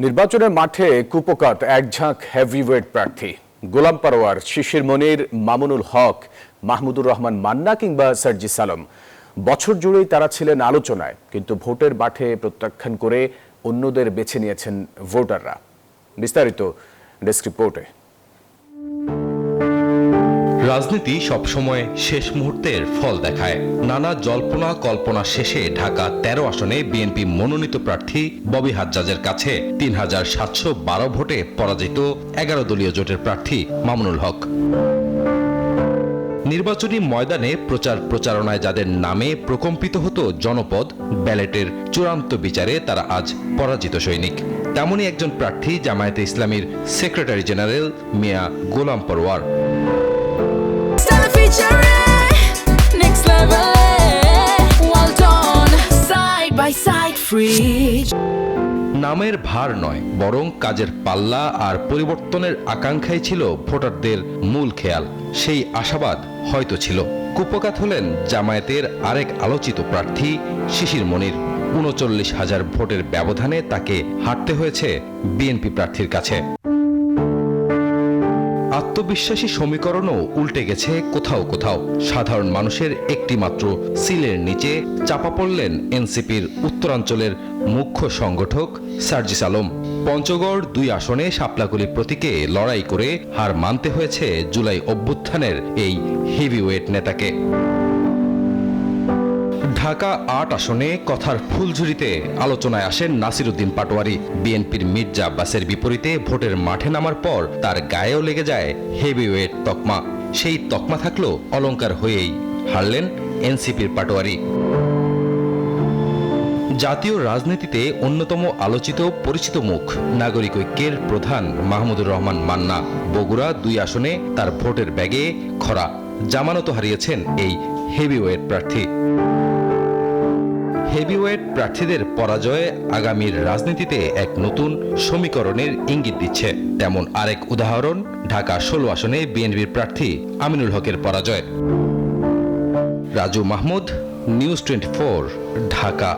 নির্বাচনের মাঠে কুপোকাত একঝাঁক হেভিওয়েট প্রার্থী গোলাম পরোয়ার, শিশির মনির, মামুনুল হক, মাহমুদুর রহমান মান্না কিংবা সার্জিস আলম। বছর জুড়েই তারা ছিলেন আলোচনায়, কিন্তু ভোটের মাঠে প্রত্যাখ্যান করে অন্যদের বেছে নিয়েছেন ভোটাররা। বিস্তারিত ডেস্ক রিপোর্টে। রাজনীতি সবসময় শেষ মুহূর্তের ফল দেখায়। নানা জল্পনা কল্পনা শেষে ঢাকা ১৩ আসনে বিএনপি মনোনীত প্রার্থী ববি হাজ্জাজের কাছে ৩,৭১২ ভোটে পরাজিত ১১ দলীয় জোটের প্রার্থী মামুনুল হক। নির্বাচনী ময়দানে প্রচারণায় যাদের নামে প্রকম্পিত হতো জনপদ, ব্যালটের চূড়ান্ত বিচারে তারা আজ পরাজিত সৈনিক। তেমনই একজন প্রার্থী জামায়াতে ইসলামীর সেক্রেটারি জেনারেল মিয়া গোলাম পরোয়ার। নামের ভার নয়, বরং কাজের পাল্লা আর পরিবর্তনের আকাঙ্ক্ষাই ছিল ভোটারদের মূল খেয়াল। সেই আশাবাদ হয়তো ছিল। কুপোকাত হলেন জামায়াতের আরেক আলোচিত প্রার্থী শিশির মনির। ৩৯,০০০ ভোটের ব্যবধানে তাকে হারতে হয়েছে বিএনপি প্রার্থীর কাছে। আত্মবিশ্বাসী সমীকরণও উল্টে গেছে কোথাও কোথাও। সাধারণ মানুষের একটি মাত্র সিলের নিচে চাপা পড়লেন এনসিপির উত্তরাঞ্চলের মুখ্য সংগঠক সার্জিস আলম। পঞ্চগড় ২ আসনে শাপলাকলি প্রতীকে লড়াই করে হার মানতে হয়েছে জুলাই অভ্যুত্থানের এই হেভিওয়েট নেতাকে। ঢাকা ৮ আসনে কথার ফুলঝুরিতে আলোচনায় আসেন নাসিরউদ্দিন পাটোয়ারি। বিএনপির মির্জা আব্বাসের বিপরীতে ভোটের মাঠে নামার পর তার গায়েও লেগে যায় হেভিওয়েট তকমা। সেই তকমা থাকলো অলংকার হয়েই হারলেন এনসিপির পাটোয়ারি। জাতীয় রাজনীতিতে অন্যতম আলোচিত পরিচিত মুখ নাগরিক ঐক্যের প্রধান মাহমুদুর রহমান মান্না। বগুড়া ২ আসনে তার ভোটের ব্যাগে খরা জামানত হারিয়েছেন এই হেভিওয়েট প্রার্থী। হেভিওয়েট প্রার্থীদের পরাজয়ে আগামীর রাজনীতিতে এক নতুন সমীকরণের ইঙ্গিত দিচ্ছে। তেমন আরেক উদাহরণ ঢাকা ১৬ আসনে বিএনপির প্রার্থী আমিনুল হকের পরাজয়। রাজু মাহমুদ, নিউজ 24, ঢাকা।